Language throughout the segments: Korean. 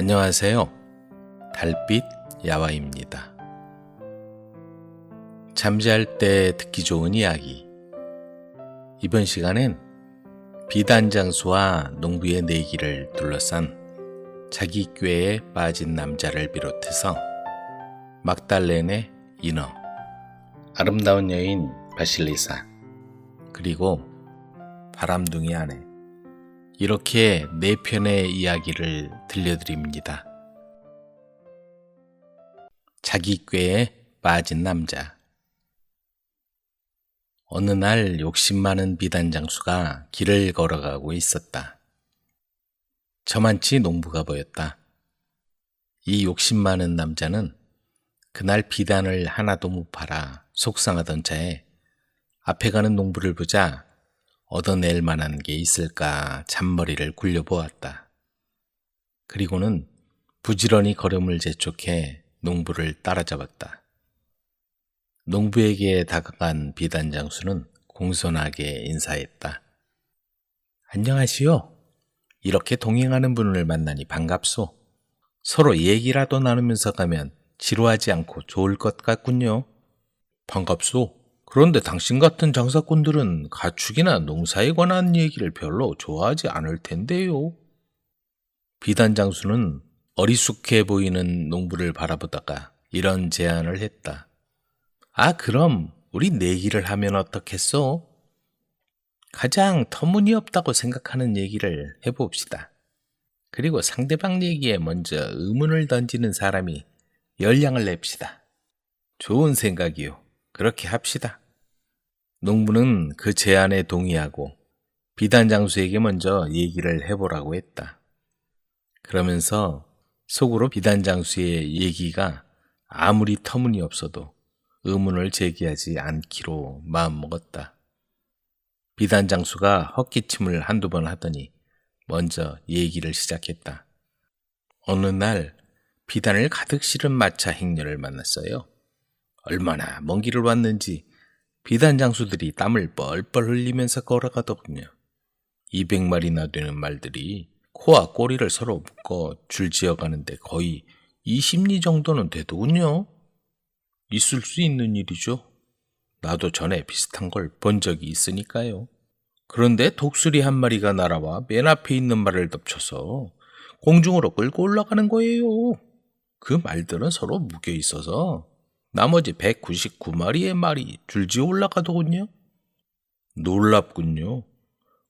안녕하세요. 달빛 야와입니다. 잠잘 때 듣기 좋은 이야기. 이번 시간엔 비단장수와 농부의 내기를 둘러싼 자기 꾀에 빠진 남자를 비롯해서 막달렌의 인어, 아름다운 여인 바실리사, 그리고 바람둥이 아내, 이렇게 네 편의 이야기를 들려드립니다. 자기 꾀에 빠진 남자. 어느 날 욕심 많은 비단장수가 길을 걸어가고 있었다. 저만치 농부가 보였다. 이 욕심 많은 남자는 그날 비단을 하나도 못 팔아 속상하던 차에 앞에 가는 농부를 보자 얻어낼 만한 게 있을까 잔머리를 굴려보았다. 그리고는 부지런히 걸음을 재촉해 농부를 따라잡았다. 농부에게 다가간 비단장수는 공손하게 인사했다. 안녕하시오. 이렇게 동행하는 분을 만나니 반갑소. 서로 얘기라도 나누면서 가면 지루하지 않고 좋을 것 같군요. 반갑소. 그런데 당신 같은 장사꾼들은 가축이나 농사에 관한 얘기를 별로 좋아하지 않을 텐데요. 비단장수는 어리숙해 보이는 농부를 바라보다가 이런 제안을 했다. 그럼 우리 내기를 하면 어떻겠소? 가장 터무니없다고 생각하는 얘기를 해봅시다. 그리고 상대방 얘기에 먼저 의문을 던지는 사람이 열량을 냅시다. 좋은 생각이요. 그렇게 합시다. 농부는 그 제안에 동의하고 비단장수에게 먼저 얘기를 해보라고 했다. 그러면서 속으로 비단장수의 얘기가 아무리 터무니없어도 의문을 제기하지 않기로 마음먹었다. 비단장수가 헛기침을 한두 번 하더니 먼저 얘기를 시작했다. 어느 날 비단을 가득 실은 마차 행렬을 만났어요. 얼마나 먼 길을 왔는지 비단장수들이 땀을 뻘뻘 흘리면서 걸어가더군요. 200마리나 되는 말들이 코와 꼬리를 서로 묶어 줄지어 가는데 거의 20리 정도는 되더군요. 있을 수 있는 일이죠. 나도 전에 비슷한 걸 본 적이 있으니까요. 그런데 독수리 한 마리가 날아와 맨 앞에 있는 말을 덮쳐서 공중으로 끌고 올라가는 거예요. 그 말들은 서로 묶여 있어서 나머지 199마리의 말이 줄지어 올라가더군요. 놀랍군요.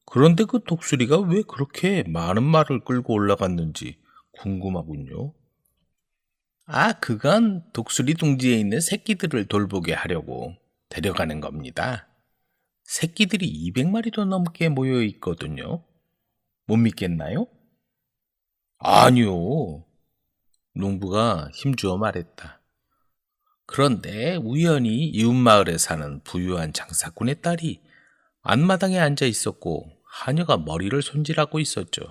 그런데 그 독수리가 왜 그렇게 많은 말을 끌고 올라갔는지 궁금하군요. 그건 독수리 둥지에 있는 새끼들을 돌보게 하려고 데려가는 겁니다. 새끼들이 200마리도 넘게 모여 있거든요. 못 믿겠나요? 아니요. 농부가 힘주어 말했다. 그런데 우연히 이웃마을에 사는 부유한 장사꾼의 딸이 안마당에 앉아 있었고 하녀가 머리를 손질하고 있었죠.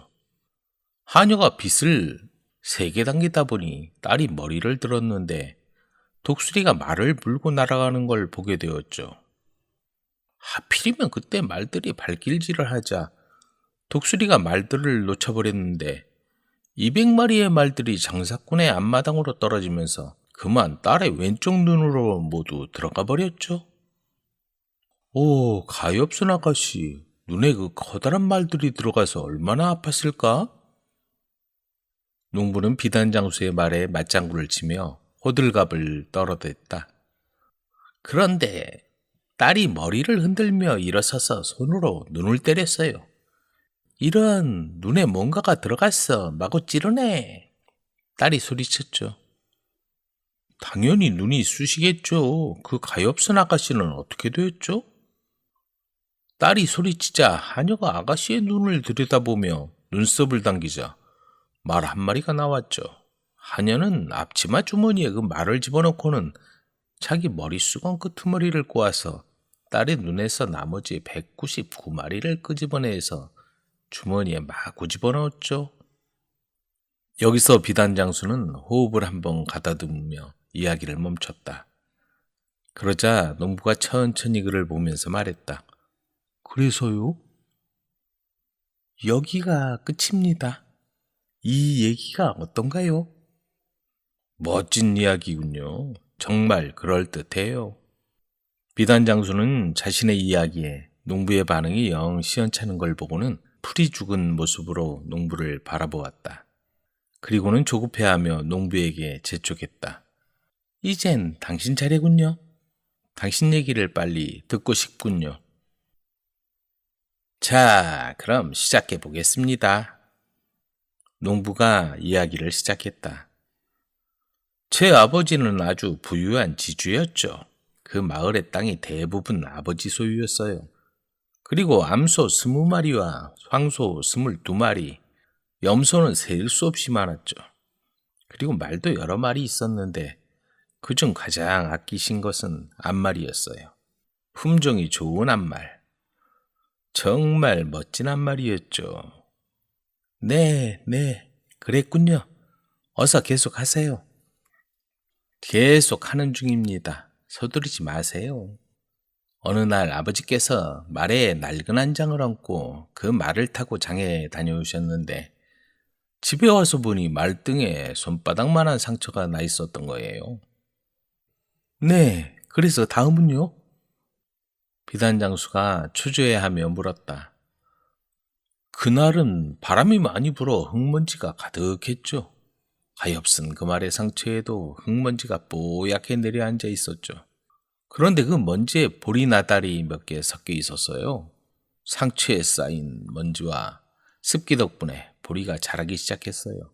하녀가 빗을 세게 당기다 보니 딸이 머리를 들었는데 독수리가 말을 물고 날아가는 걸 보게 되었죠. 하필이면 그때 말들이 발길질을 하자 독수리가 말들을 놓쳐버렸는데 200마리의 말들이 장사꾼의 앞마당으로 떨어지면서 그만 딸의 왼쪽 눈으로 모두 들어가 버렸죠. 오, 가엾은 아가씨, 눈에 그 커다란 말들이 들어가서 얼마나 아팠을까? 농부는 비단장수의 말에 맞장구를 치며 호들갑을 떨어댔다. 그런데 딸이 머리를 흔들며 일어서서 손으로 눈을 때렸어요. 이런, 눈에 뭔가가 들어갔어. 마구 찌르네. 딸이 소리쳤죠. 당연히 눈이 쑤시겠죠. 그 가엾은 아가씨는 어떻게 되었죠? 딸이 소리치자 하녀가 아가씨의 눈을 들여다보며 눈썹을 당기자 말 한 마리가 나왔죠. 하녀는 앞치마 주머니에 그 말을 집어넣고는 자기 머릿수건 끄트머리를 꼬아서 딸의 눈에서 나머지 199마리를 끄집어내서 주머니에 마구 집어넣었죠. 여기서 비단장수는 호흡을 한번 가다듬으며 이야기를 멈췄다. 그러자 농부가 천천히 그를 보면서 말했다. 그래서요? 여기가 끝입니다. 이 얘기가 어떤가요? 멋진 이야기군요. 정말 그럴듯해요. 비단 장수는 자신의 이야기에 농부의 반응이 영 시원찮은 걸 보고는 풀이 죽은 모습으로 농부를 바라보았다. 그리고는 조급해하며 농부에게 재촉했다. 이젠 당신 차례군요. 당신 얘기를 빨리 듣고 싶군요. 자, 그럼 시작해 보겠습니다. 농부가 이야기를 시작했다. 제 아버지는 아주 부유한 지주였죠. 그 마을의 땅이 대부분 아버지 소유였어요. 그리고 암소 20마리와 황소 22마리, 염소는 셀 수 없이 많았죠. 그리고 말도 여러 마리 있었는데 그중 가장 아끼신 것은 암말이었어요. 품종이 좋은 암말. 정말 멋진 암말이었죠. 네, 그랬군요. 어서 계속하세요. 계속 하는 중입니다. 서두르지 마세요. 어느 날 아버지께서 말에 낡은 한 장을 얹고 그 말을 타고 장에 다녀오셨는데 집에 와서 보니 말등에 손바닥만한 상처가 나 있었던 거예요. 네, 그래서 다음은요? 비단장수가 초조해하며 물었다. 그날은 바람이 많이 불어 흙먼지가 가득했죠. 가엾은 그 말의 상처에도 흙먼지가 뽀얗게 내려앉아 있었죠. 그런데 그 먼지에 보리나달이 몇 개 섞여 있었어요. 상처에 쌓인 먼지와 습기 덕분에 보리가 자라기 시작했어요.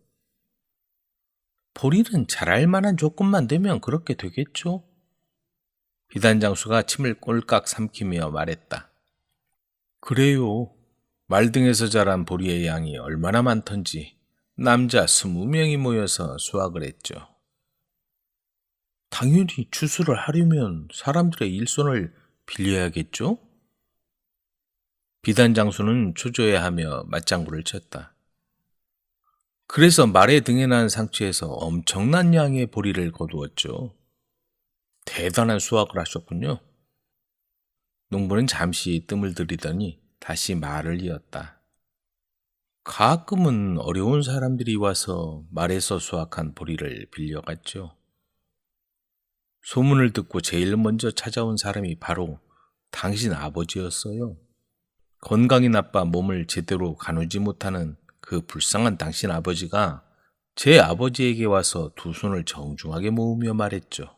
보리는 자랄 만한 조건만 되면 그렇게 되겠죠? 비단장수가 침을 꼴깍 삼키며 말했다. 그래요. 말등에서 자란 보리의 양이 얼마나 많던지 남자 20명이 모여서 수확을 했죠. 당연히 추수를 하려면 사람들의 일손을 빌려야겠죠? 비단장수는 초조해하며 맞장구를 쳤다. 그래서 말의 등에 난 상처에서 엄청난 양의 보리를 거두었죠. 대단한 수확을 하셨군요. 농부는 잠시 뜸을 들이더니 다시 말을 이었다. 가끔은 어려운 사람들이 와서 말에서 수확한 보리를 빌려갔죠. 소문을 듣고 제일 먼저 찾아온 사람이 바로 당신 아버지였어요. 건강이 나빠 몸을 제대로 가누지 못하는 그 불쌍한 당신 아버지가 제 아버지에게 와서 두 손을 정중하게 모으며 말했죠.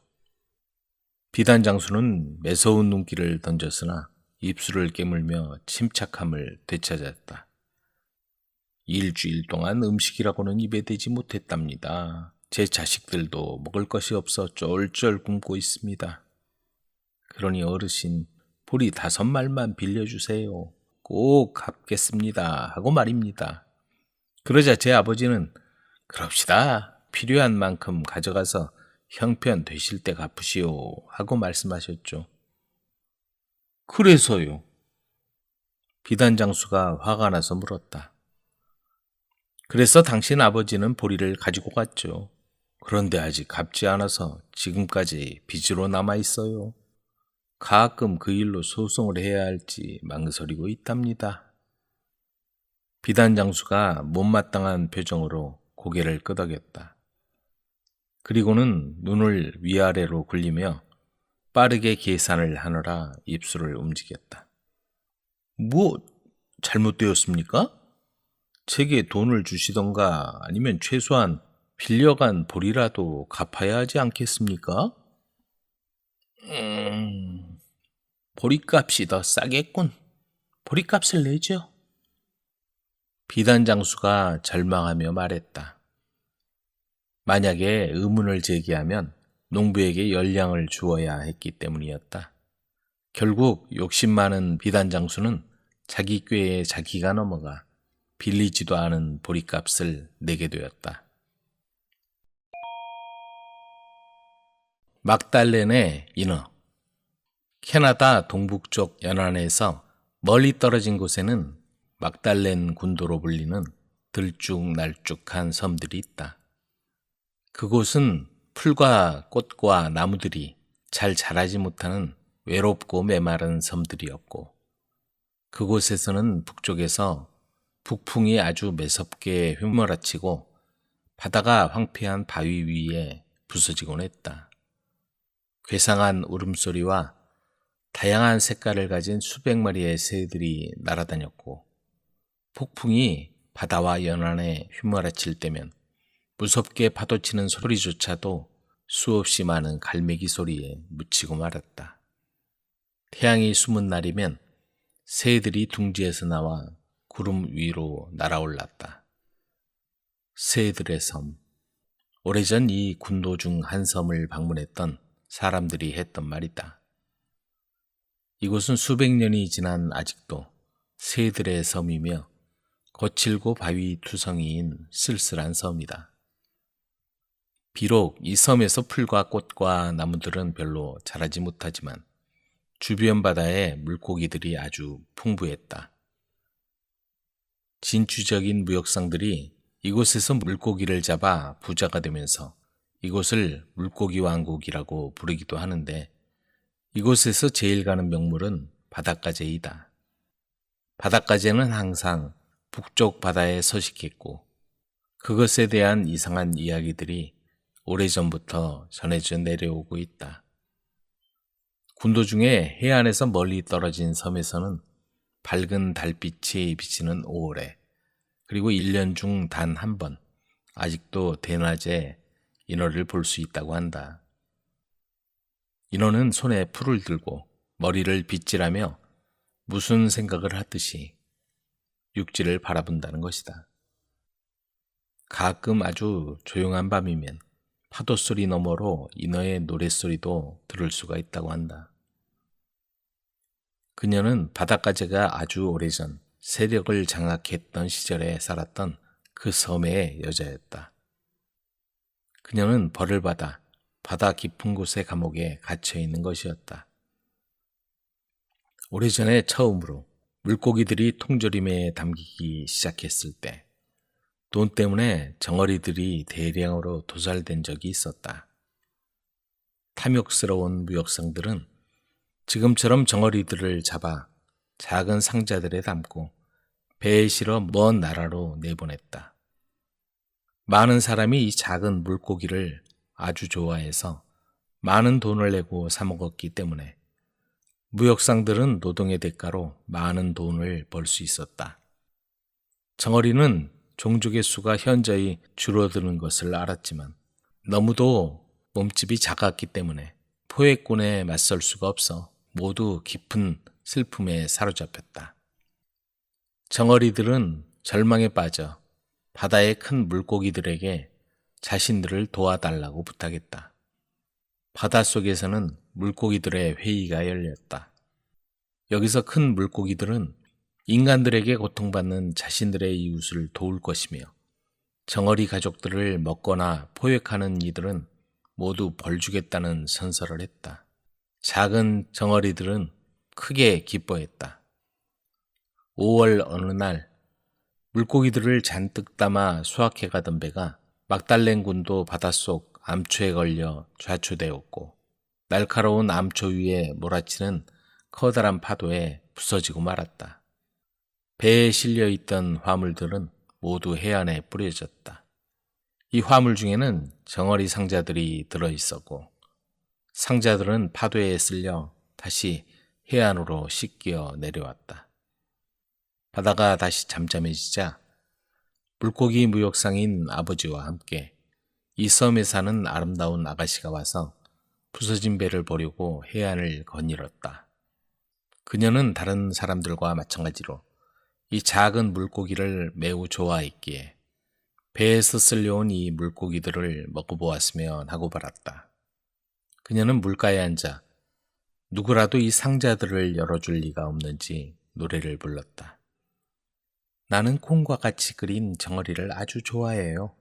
비단장수는 매서운 눈길을 던졌으나 입술을 깨물며 침착함을 되찾았다. 일주일 동안 음식이라고는 입에 대지 못했답니다. 제 자식들도 먹을 것이 없어 쫄쫄 굶고 있습니다. 그러니 어르신, 보리 5말만 빌려주세요. 꼭 갚겠습니다. 하고 말입니다. 그러자 제 아버지는 그럽시다. 필요한 만큼 가져가서 형편 되실 때 갚으시오. 하고 말씀하셨죠. 그래서요? 비단장수가 화가 나서 물었다. 그래서 당신 아버지는 보리를 가지고 갔죠. 그런데 아직 갚지 않아서 지금까지 빚으로 남아있어요. 가끔 그 일로 소송을 해야 할지 망설이고 있답니다. 비단장수가 못마땅한 표정으로 고개를 끄덕였다. 그리고는 눈을 위아래로 굴리며 빠르게 계산을 하느라 입술을 움직였다. 뭐 잘못되었습니까? 제게 돈을 주시던가 아니면 최소한 빌려간 보리라도 갚아야 하지 않겠습니까? 보리값이 더 싸겠군. 보리값을 내죠. 비단장수가 절망하며 말했다. 만약에 의문을 제기하면 농부에게 열량을 주어야 했기 때문이었다. 결국 욕심 많은 비단장수는 자기 꾀에 자기가 넘어가 빌리지도 않은 보리값을 내게 되었다. 막달렌의 인어. 캐나다 동북쪽 연안에서 멀리 떨어진 곳에는 막달렌 군도로 불리는 들쭉날쭉한 섬들이 있다. 그곳은 풀과 꽃과 나무들이 잘 자라지 못하는 외롭고 메마른 섬들이었고, 그곳에서는 북쪽에서 북풍이 아주 매섭게 휘몰아치고 바다가 황폐한 바위 위에 부서지곤 했다. 괴상한 울음소리와 다양한 색깔을 가진 수백 마리의 새들이 날아다녔고, 폭풍이 바다와 연안에 휘몰아칠 때면 무섭게 파도치는 소리조차도 수없이 많은 갈매기 소리에 묻히고 말았다. 태양이 숨은 날이면 새들이 둥지에서 나와 구름 위로 날아올랐다. 새들의 섬. 오래전 이 군도 중 한 섬을 방문했던 사람들이 했던 말이다. 이곳은 수백 년이 지난 아직도 새들의 섬이며 거칠고 바위 투성이인 쓸쓸한 섬이다. 비록 이 섬에서 풀과 꽃과 나무들은 별로 자라지 못하지만 주변 바다에 물고기들이 아주 풍부했다. 진취적인 무역상들이 이곳에서 물고기를 잡아 부자가 되면서 이곳을 물고기 왕국이라고 부르기도 하는데, 이곳에서 제일 가는 명물은 바닷가재이다. 바닷가재는 항상 북쪽 바다에 서식했고, 그것에 대한 이상한 이야기들이 오래전부터 전해져 내려오고 있다. 군도 중에 해안에서 멀리 떨어진 섬에서는 밝은 달빛이 비치는 5월에, 그리고 1년 중 단 한 번, 아직도 대낮에 인어를 볼 수 있다고 한다. 인어는 손에 풀을 들고 머리를 빗질하며 무슨 생각을 하듯이 육지를 바라본다는 것이다. 가끔 아주 조용한 밤이면 파도소리 너머로 인어의 노랫소리도 들을 수가 있다고 한다. 그녀는 바닷가재가 아주 오래전 세력을 장악했던 시절에 살았던 그 섬의 여자였다. 그녀는 벌을 받아 바다 깊은 곳의 감옥에 갇혀 있는 것이었다. 오래전에 처음으로 물고기들이 통조림에 담기기 시작했을 때 돈 때문에 정어리들이 대량으로 도살된 적이 있었다. 탐욕스러운 무역상들은 지금처럼 정어리들을 잡아 작은 상자들에 담고 배에 실어 먼 나라로 내보냈다. 많은 사람이 이 작은 물고기를 아주 좋아해서 많은 돈을 내고 사 먹었기 때문에 무역상들은 노동의 대가로 많은 돈을 벌 수 있었다. 정어리는 종족의 수가 현저히 줄어드는 것을 알았지만 너무도 몸집이 작았기 때문에 포획꾼에 맞설 수가 없어 모두 깊은 슬픔에 사로잡혔다. 정어리들은 절망에 빠져 바다의 큰 물고기들에게 자신들을 도와달라고 부탁했다. 바닷속에서는 물고기들의 회의가 열렸다. 여기서 큰 물고기들은 인간들에게 고통받는 자신들의 이웃을 도울 것이며, 정어리 가족들을 먹거나 포획하는 이들은 모두 벌 주겠다는 선서를 했다. 작은 정어리들은 크게 기뻐했다. 5월 어느 날 물고기들을 잔뜩 담아 수확해 가던 배가 막달랭 군도 바닷속 암초에 걸려 좌초되었고, 날카로운 암초 위에 몰아치는 커다란 파도에 부서지고 말았다. 배에 실려있던 화물들은 모두 해안에 뿌려졌다. 이 화물 중에는 정어리 상자들이 들어있었고, 상자들은 파도에 쓸려 다시 해안으로 씻겨 내려왔다. 바다가 다시 잠잠해지자 물고기 무역상인 아버지와 함께 이 섬에 사는 아름다운 아가씨가 와서 부서진 배를 보려고 해안을 거닐었다. 그녀는 다른 사람들과 마찬가지로 이 작은 물고기를 매우 좋아했기에 배에서 쓸려온 이 물고기들을 먹어보았으면 하고 바랐다. 그녀는 물가에 앉아 누구라도 이 상자들을 열어줄 리가 없는지 노래를 불렀다. 나는 콩과 같이 그린 정어리를 아주 좋아해요.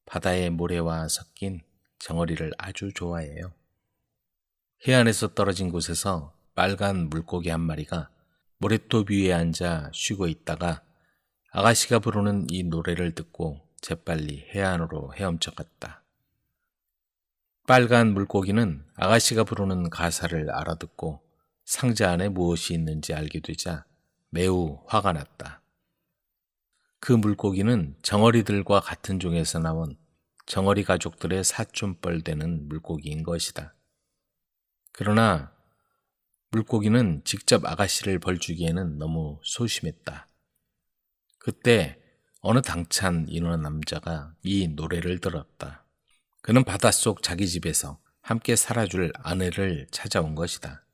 바다의 모래와 섞인 정어리를 아주 좋아해요. 해안에서 떨어진 곳에서 빨간 물고기 한 마리가 모래톱 위에 앉아 쉬고 있다가 아가씨가 부르는 이 노래를 듣고 재빨리 해안으로 헤엄쳐 갔다. 빨간 물고기는 아가씨가 부르는 가사를 알아듣고 상자 안에 무엇이 있는지 알게 되자 매우 화가 났다. 그 물고기는 정어리들과 같은 종에서 나온 정어리 가족들의 사촌뻘 되는 물고기인 것이다. 그러나 물고기는 직접 아가씨를 벌주기에는 너무 소심했다. 그때 어느 당찬 인어 남자가 이 노래를 들었다. 그는 바닷속 자기 집에서 함께 살아줄 아내를 찾아온 것이다.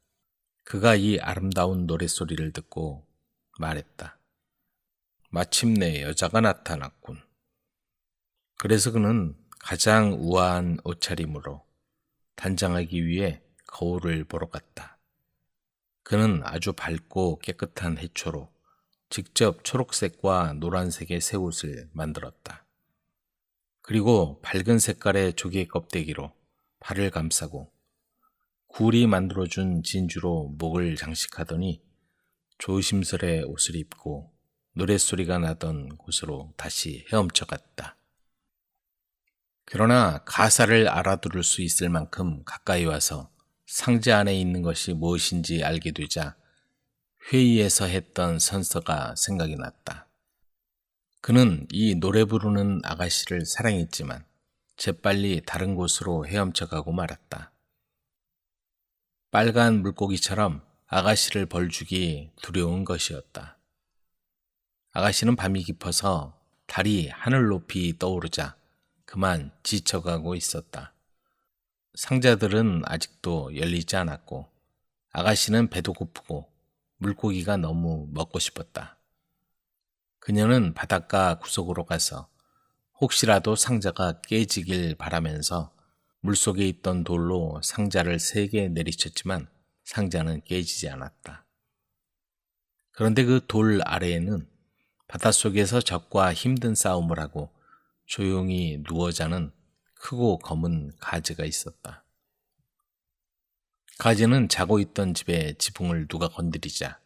그가 이 아름다운 노랫소리를 듣고 말했다. 마침내 여자가 나타났군. 그래서 그는 가장 우아한 옷차림으로 단장하기 위해 거울을 보러 갔다. 그는 아주 밝고 깨끗한 해초로 직접 초록색과 노란색의 새 옷을 만들었다. 그리고 밝은 색깔의 조개 껍데기로 발을 감싸고 굴이 만들어준 진주로 목을 장식하더니 조심스레 옷을 입고 노랫소리가 나던 곳으로 다시 헤엄쳐 갔다. 그러나 가사를 알아들을 수 있을 만큼 가까이 와서 상자 안에 있는 것이 무엇인지 알게 되자 회의에서 했던 선서가 생각이 났다. 그는 이 노래 부르는 아가씨를 사랑했지만 재빨리 다른 곳으로 헤엄쳐 가고 말았다. 빨간 물고기처럼 아가씨를 벌주기 두려운 것이었다. 아가씨는 밤이 깊어서 달이 하늘 높이 떠오르자 그만 지쳐가고 있었다. 상자들은 아직도 열리지 않았고 아가씨는 배도 고프고 물고기가 너무 먹고 싶었다. 그녀는 바닷가 구석으로 가서 혹시라도 상자가 깨지길 바라면서 물속에 있던 돌로 상자를 3개 내리쳤지만 상자는 깨지지 않았다. 그런데 그 돌 아래에는 바닷속에서 적과 힘든 싸움을 하고 조용히 누워 자는 크고 검은 가지가 있었다. 가지는 자고 있던 집의 지붕을 누가 건드리자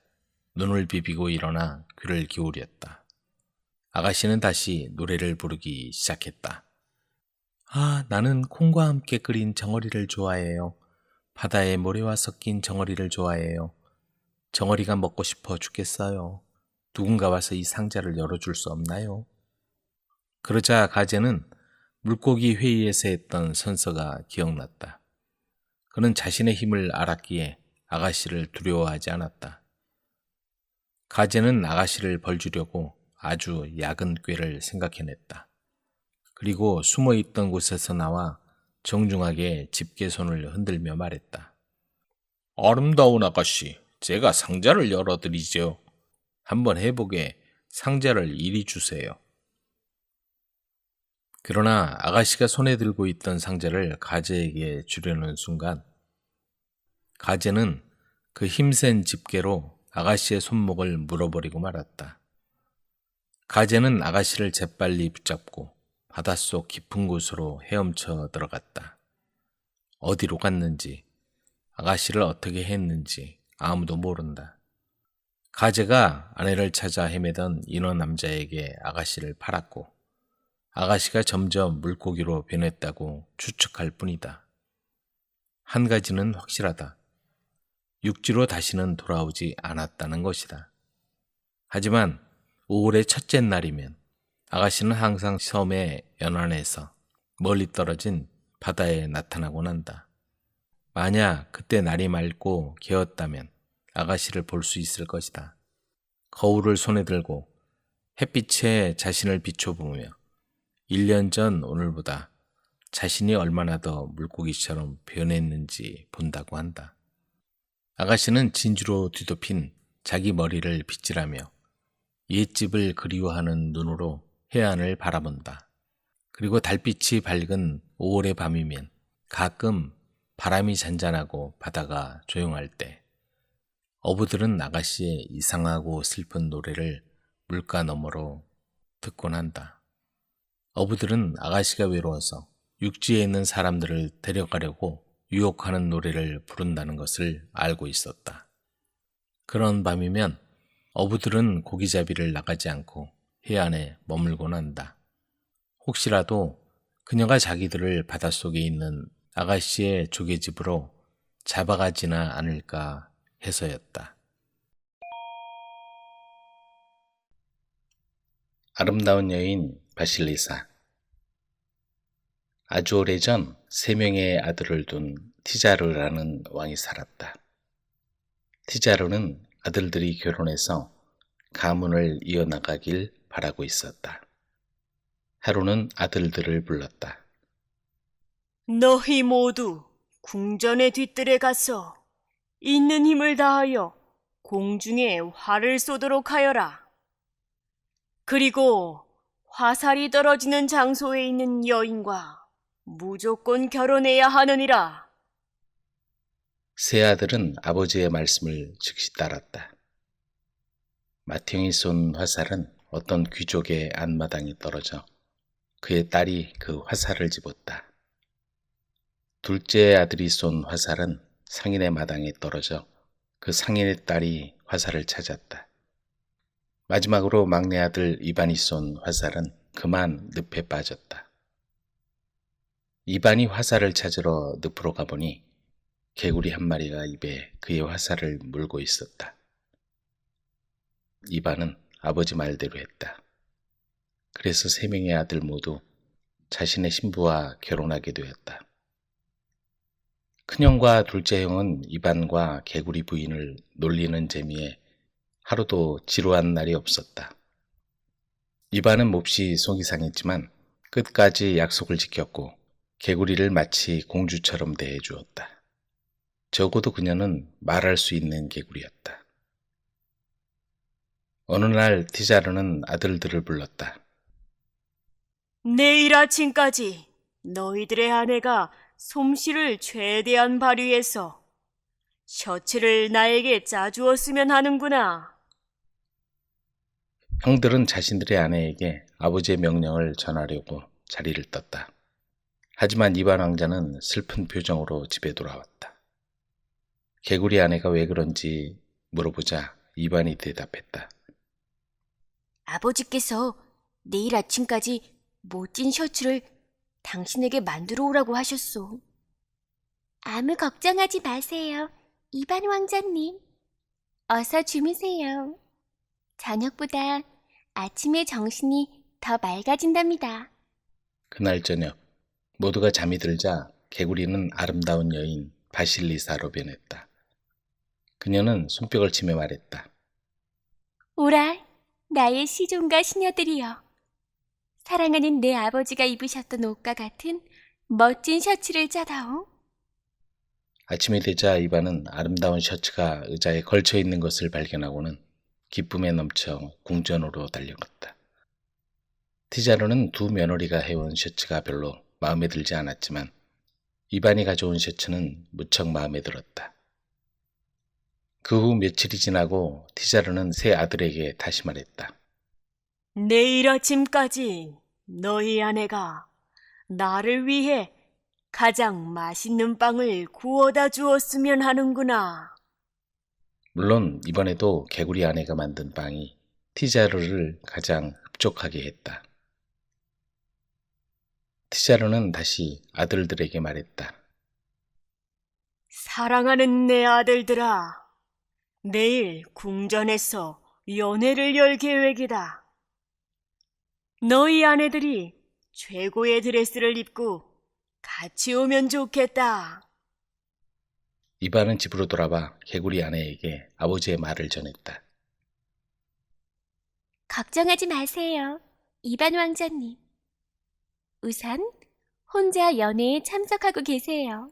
눈을 비비고 일어나 귀를 기울였다. 아가씨는 다시 노래를 부르기 시작했다. 아, 나는 콩과 함께 끓인 정어리를 좋아해요. 바다에 모래와 섞인 정어리를 좋아해요. 정어리가 먹고 싶어 죽겠어요. 누군가 와서 이 상자를 열어줄 수 없나요? 그러자 가재는 물고기 회의에서 했던 선서가 기억났다. 그는 자신의 힘을 알았기에 아가씨를 두려워하지 않았다. 가재는 아가씨를 벌주려고 아주 약은 꾀를 생각해냈다. 그리고 숨어있던 곳에서 나와 정중하게 집게손을 흔들며 말했다. 아름다운 아가씨, 제가 상자를 열어드리죠. 한번 해보게 상자를 이리 주세요. 그러나 아가씨가 손에 들고 있던 상자를 가재에게 주려는 순간 가재는 그 힘센 집게로 아가씨의 손목을 물어버리고 말았다. 가재는 아가씨를 재빨리 붙잡고 바닷속 깊은 곳으로 헤엄쳐 들어갔다. 어디로 갔는지, 아가씨를 어떻게 했는지 아무도 모른다. 가재가 아내를 찾아 헤매던 인어 남자에게 아가씨를 팔았고 아가씨가 점점 물고기로 변했다고 추측할 뿐이다. 한 가지는 확실하다. 육지로 다시는 돌아오지 않았다는 것이다. 하지만 5월의 첫째 날이면 아가씨는 항상 섬의 연안에서 멀리 떨어진 바다에 나타나곤 한다. 만약 그때 날이 맑고 개었다면 아가씨를 볼 수 있을 것이다. 거울을 손에 들고 햇빛에 자신을 비춰보며 1년 전 오늘보다 자신이 얼마나 더 물고기처럼 변했는지 본다고 한다. 아가씨는 진주로 뒤덮인 자기 머리를 빗질하며 옛집을 그리워하는 눈으로 해안을 바라본다. 그리고 달빛이 밝은 5월의 밤이면 가끔 바람이 잔잔하고 바다가 조용할 때 어부들은 아가씨의 이상하고 슬픈 노래를 물가 너머로 듣곤 한다. 어부들은 아가씨가 외로워서 육지에 있는 사람들을 데려가려고 유혹하는 노래를 부른다는 것을 알고 있었다. 그런 밤이면 어부들은 고기잡이를 나가지 않고 해안에 머물곤 한다. 혹시라도 그녀가 자기들을 바닷속에 있는 아가씨의 조개집으로 잡아가지나 않을까 해서였다. 아름다운 여인 바실리사. 아주 오래전 3명의 아들을 둔 티자르라는 왕이 살았다. 티자르는 아들들이 결혼해서 가문을 이어나가길 바라고 있었다. 하루는 아들들을 불렀다. 너희 모두 궁전의 뒤뜰에 가서 있는 힘을 다하여 공중에 활을 쏘도록 하여라. 그리고 화살이 떨어지는 장소에 있는 여인과 무조건 결혼해야 하느니라. 세 아들은 아버지의 말씀을 즉시 따랐다. 맏형이 쏜 화살은 어떤 귀족의 안마당에 떨어져 그의 딸이 그 화살을 집었다. 둘째 아들이 쏜 화살은 상인의 마당에 떨어져 그 상인의 딸이 화살을 찾았다. 마지막으로 막내 아들 이반이 쏜 화살은 그만 늪에 빠졌다. 이반이 화살을 찾으러 늪으로 가보니 개구리 한 마리가 입에 그의 화살을 물고 있었다. 이반은 아버지 말대로 했다. 그래서 3명의 아들 모두 자신의 신부와 결혼하게 되었다. 큰형과 둘째 형은 이반과 개구리 부인을 놀리는 재미에 하루도 지루한 날이 없었다. 이반은 몹시 속이 상했지만 끝까지 약속을 지켰고 개구리를 마치 공주처럼 대해주었다. 적어도 그녀는 말할 수 있는 개구리였다. 어느 날 티자르는 아들들을 불렀다. 내일 아침까지 너희들의 아내가 솜씨를 최대한 발휘해서 셔츠를 나에게 짜주었으면 하는구나. 형들은 자신들의 아내에게 아버지의 명령을 전하려고 자리를 떴다. 하지만 이반 왕자는 슬픈 표정으로 집에 돌아왔다. 개구리 아내가 왜 그런지 물어보자 이반이 대답했다. 아버지께서 내일 아침까지 멋진 셔츠를 당신에게 만들어 오라고 하셨소. 아무 걱정하지 마세요, 이반 왕자님. 어서 주무세요. 저녁보다 아침에 정신이 더 맑아진답니다. 그날 저녁 모두가 잠이 들자 개구리는 아름다운 여인 바실리사로 변했다. 그녀는 손뼉을 치며 말했다. 오라, 나의 시종과 시녀들이여. 사랑하는 내 아버지가 입으셨던 옷과 같은 멋진 셔츠를 짜다오. 아침이 되자 이반은 아름다운 셔츠가 의자에 걸쳐 있는 것을 발견하고는 기쁨에 넘쳐 궁전으로 달려갔다. 티자르는 두 며느리가 해온 셔츠가 별로 마음에 들지 않았지만 이반이 가져온 셔츠는 무척 마음에 들었다. 그 후 며칠이 지나고 티자르는 세 아들에게 다시 말했다. 내일 아침까지 너희 아내가 나를 위해 가장 맛있는 빵을 구워다 주었으면 하는구나. 물론 이번에도 개구리 아내가 만든 빵이 티자르를 가장 흡족하게 했다. 티자르는 다시 아들들에게 말했다. 사랑하는 내 아들들아, 내일 궁전에서 연회를 열 계획이다. 너희 아내들이 최고의 드레스를 입고 같이 오면 좋겠다. 이반은 집으로 돌아와 개구리 아내에게 아버지의 말을 전했다. 걱정하지 마세요, 이반 왕자님. 우선 혼자 연회에 참석하고 계세요.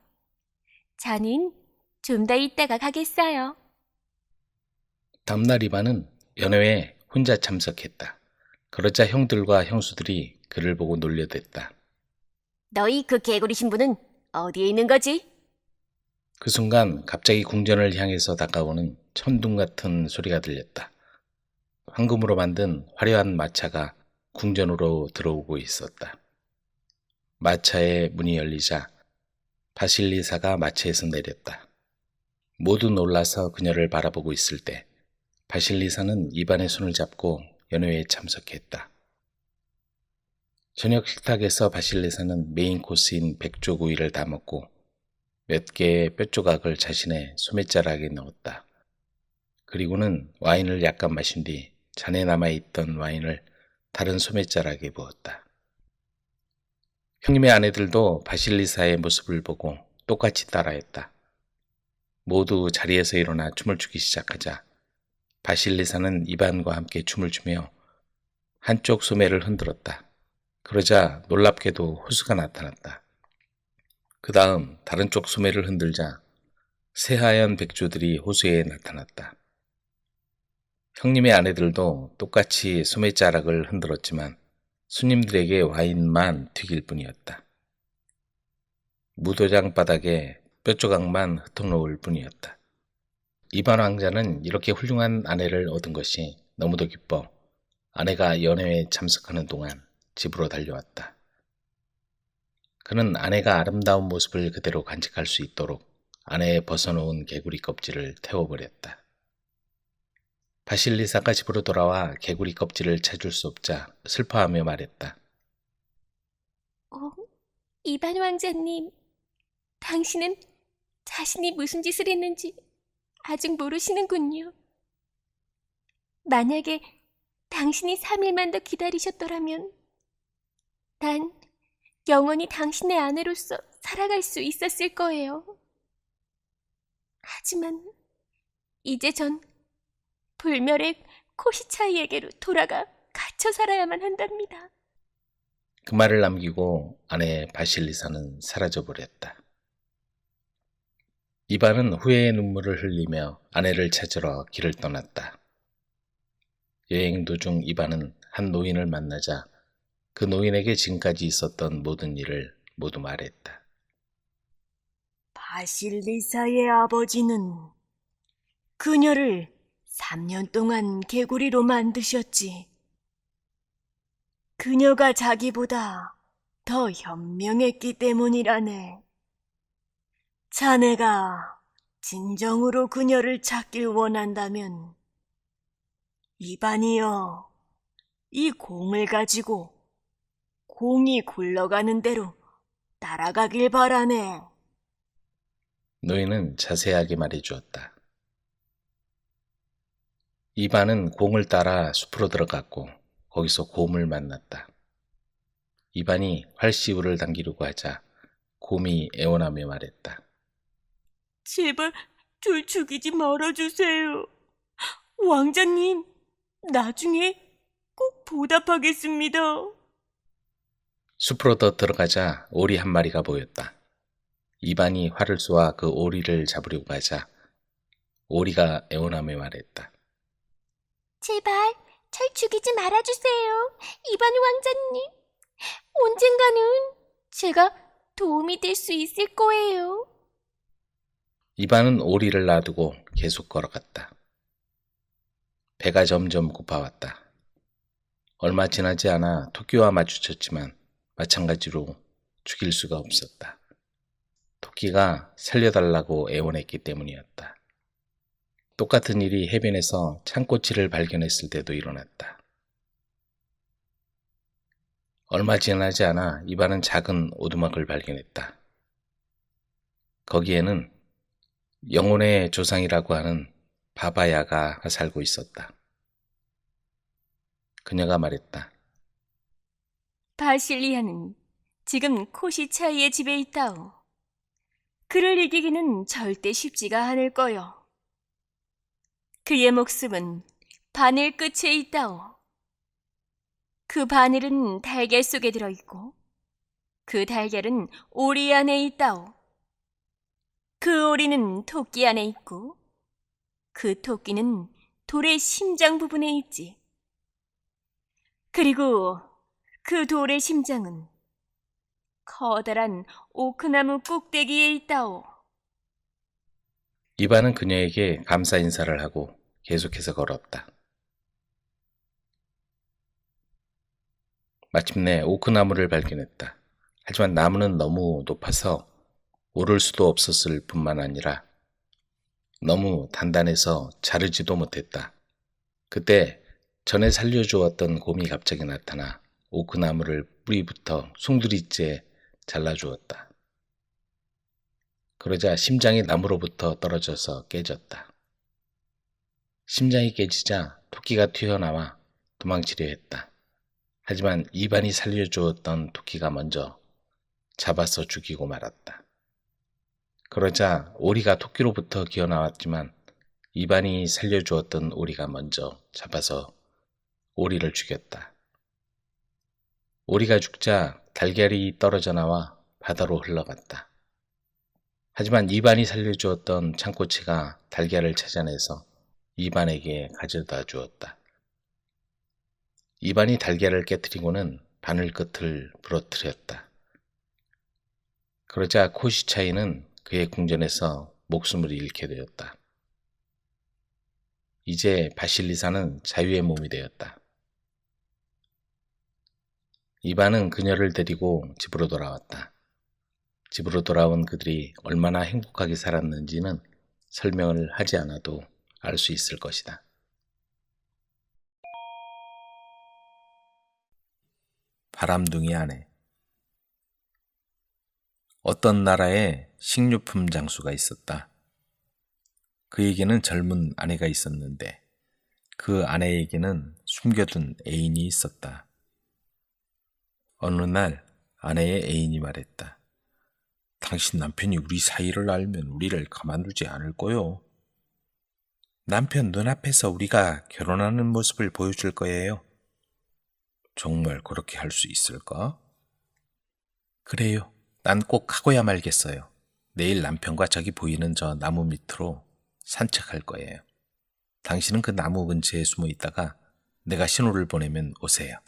저는 좀 더 있다가 가겠어요. 다음날 이반은 연회에 혼자 참석했다. 그러자 형들과 형수들이 그를 보고 놀려댔다. 너희 그 개구리 신부는 어디에 있는 거지? 그 순간 갑자기 궁전을 향해서 다가오는 천둥 같은 소리가 들렸다. 황금으로 만든 화려한 마차가 궁전으로 들어오고 있었다. 마차의 문이 열리자 바실리사가 마차에서 내렸다. 모두 놀라서 그녀를 바라보고 있을 때 바실리사는 이반의 손을 잡고 연회에 참석했다. 저녁 식탁에서 바실리사는 메인 코스인 백조구이를 다 먹고 몇 개의 뼈조각을 자신의 소매자락에 넣었다. 그리고는 와인을 약간 마신 뒤 잔에 남아있던 와인을 다른 소매자락에 부었다. 형님의 아내들도 바실리사의 모습을 보고 똑같이 따라했다. 모두 자리에서 일어나 춤을 추기 시작하자 바실리사는 이반과 함께 춤을 추며 한쪽 소매를 흔들었다. 그러자 놀랍게도 호수가 나타났다. 그 다음 다른 쪽 소매를 흔들자 새하얀 백조들이 호수에 나타났다. 형님의 아내들도 똑같이 소매자락을 흔들었지만 손님들에게 와인만 튀길 뿐이었다. 무도장 바닥에 뼈조각만 흩어놓을 뿐이었다. 이반 왕자는 이렇게 훌륭한 아내를 얻은 것이 너무도 기뻐 아내가 연회에 참석하는 동안 집으로 달려왔다. 그는 아내가 아름다운 모습을 그대로 간직할 수 있도록 아내의 벗어놓은 개구리 껍질을 태워버렸다. 바실리사가 집으로 돌아와 개구리 껍질을 찾을 수 없자 슬퍼하며 말했다. 이반 왕자님, 당신은 자신이 무슨 짓을 했는지 아직 모르시는군요. 만약에 당신이 3일만 더 기다리셨더라면 난 영원히 당신의 아내로서 살아갈 수 있었을 거예요. 하지만 이제 전 불멸의 코시차이에게로 돌아가 갇혀 살아야만 한답니다. 그 말을 남기고 아내 바실리사는 사라져버렸다. 이반은 후회의 눈물을 흘리며 아내를 찾으러 길을 떠났다. 여행 도중 이반은 한 노인을 만나자 그 노인에게 지금까지 있었던 모든 일을 모두 말했다. 바실리사의 아버지는 그녀를 3년 동안 개구리로 만드셨지. 그녀가 자기보다 더 현명했기 때문이라네. 자네가 진정으로 그녀를 찾길 원한다면 이반이여, 이 공을 가지고 공이 굴러가는 대로 따라가길 바라네. 노인은 자세하게 말해주었다. 이반은 공을 따라 숲으로 들어갔고 거기서 곰을 만났다. 이반이 활시울을 당기려고 하자 곰이 애원하며 말했다. 제발 절 죽이지 말아주세요. 왕자님, 나중에 꼭 보답하겠습니다. 숲으로 더 들어가자 오리 한 마리가 보였다. 이반이 활을 쏘아 그 오리를 잡으려고 하자 오리가 애원하며 말했다. 제발 절 죽이지 말아주세요. 이반 왕자님. 언젠가는 제가 도움이 될 수 있을 거예요. 이반은 오리를 놔두고 계속 걸어갔다. 배가 점점 고파왔다. 얼마 지나지 않아 토끼와 마주쳤지만 마찬가지로 죽일 수가 없었다. 토끼가 살려달라고 애원했기 때문이었다. 똑같은 일이 해변에서 창꼬치를 발견했을 때도 일어났다. 얼마 지나지 않아 이반은 작은 오두막을 발견했다. 거기에는 영혼의 조상이라고 하는 바바야가 살고 있었다. 그녀가 말했다. 바실리아는 지금 코시차이의 집에 있다오. 그를 이기기는 절대 쉽지가 않을 거요. 그의 목숨은 바늘 끝에 있다오. 그 바늘은 달걀 속에 들어있고 그 달걀은 오리 안에 있다오. 그 오리는 토끼 안에 있고 그 토끼는 돌의 심장 부분에 있지. 그리고 그 돌의 심장은 커다란 오크나무 꼭대기에 있다오. 이반은 그녀에게 감사 인사를 하고 계속해서 걸었다. 마침내 오크나무를 발견했다. 하지만 나무는 너무 높아서 오를 수도 없었을 뿐만 아니라 너무 단단해서 자르지도 못했다. 그때 전에 살려주었던 곰이 갑자기 나타나 오크나무를 뿌리부터 송두리째 잘라주었다. 그러자 심장이 나무로부터 떨어져서 깨졌다. 심장이 깨지자 토끼가 튀어나와 도망치려 했다. 하지만 이반이 살려주었던 토끼가 먼저 잡아서 죽이고 말았다. 그러자 오리가 토끼로부터 기어나왔지만 이반이 살려주었던 오리가 먼저 잡아서 오리를 죽였다. 오리가 죽자 달걀이 떨어져 나와 바다로 흘러갔다. 하지만 이반이 살려주었던 창꼬치가 달걀을 찾아내서 이반에게 가져다 주었다. 이반이 달걀을 깨뜨리고는 바늘 끝을 부러뜨렸다. 그러자 코시차이는 그의 궁전에서 목숨을 잃게 되었다. 이제 바실리사는 자유의 몸이 되었다. 이반은 그녀를 데리고 집으로 돌아왔다. 집으로 돌아온 그들이 얼마나 행복하게 살았는지는 설명을 하지 않아도 알 수 있을 것이다. 바람둥이 아내. 어떤 나라에 식료품 장수가 있었다. 그에게는 젊은 아내가 있었는데 그 아내에게는 숨겨둔 애인이 있었다. 어느 날 아내의 애인이 말했다. 당신 남편이 우리 사이를 알면 우리를 가만두지 않을 거요. 남편 눈앞에서 우리가 결혼하는 모습을 보여줄 거예요. 정말 그렇게 할 수 있을까? 그래요. 난 꼭 하고야 말겠어요. 내일 남편과 저기 보이는 저 나무 밑으로 산책할 거예요. 당신은 그 나무 근처에 숨어 있다가 내가 신호를 보내면 오세요.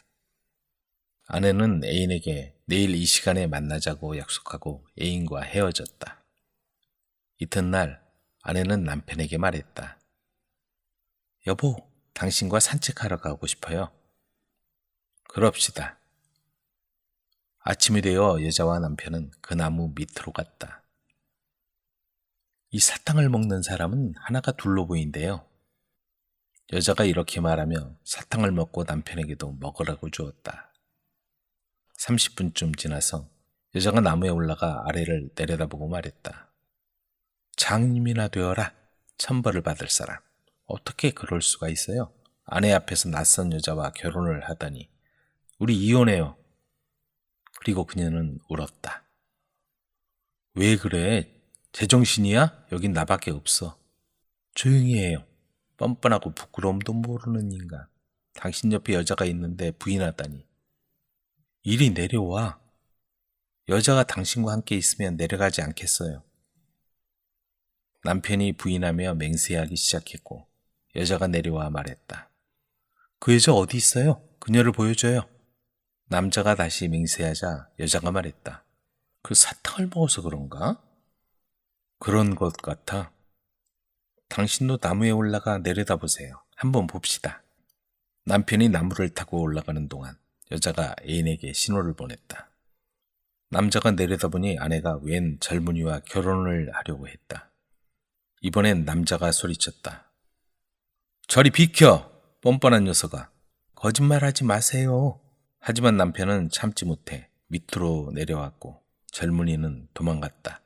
아내는 애인에게 내일 이 시간에 만나자고 약속하고 애인과 헤어졌다. 이튿날 아내는 남편에게 말했다. 여보, 당신과 산책하러 가고 싶어요. 그럽시다. 아침이 되어 여자와 남편은 그 나무 밑으로 갔다. 이 사탕을 먹는 사람은 하나가 둘로 보인대요. 여자가 이렇게 말하며 사탕을 먹고 남편에게도 먹으라고 주었다. 30분쯤 지나서 여자가 나무에 올라가 아래를 내려다보고 말했다. 장님이나 되어라. 천벌을 받을 사람. 어떻게 그럴 수가 있어요? 아내 앞에서 낯선 여자와 결혼을 하다니. 우리 이혼해요. 그리고 그녀는 울었다. 왜 그래? 제정신이야? 여긴 나밖에 없어. 조용히 해요. 뻔뻔하고 부끄러움도 모르는 인간. 당신 옆에 여자가 있는데 부인하다니. 이리 내려와. 여자가 당신과 함께 있으면 내려가지 않겠어요. 남편이 부인하며 맹세하기 시작했고 여자가 내려와 말했다. 그 여자 어디 있어요? 그녀를 보여줘요. 남자가 다시 맹세하자 여자가 말했다. 그 사탕을 먹어서 그런가? 그런 것 같아. 당신도 나무에 올라가 내려다보세요. 한번 봅시다. 남편이 나무를 타고 올라가는 동안 여자가 애인에게 신호를 보냈다. 남자가 내려다보니 아내가 웬 젊은이와 결혼을 하려고 했다. 이번엔 남자가 소리쳤다. 저리 비켜! 뻔뻔한 녀석아. 거짓말하지 마세요. 하지만 남편은 참지 못해 밑으로 내려왔고 젊은이는 도망갔다.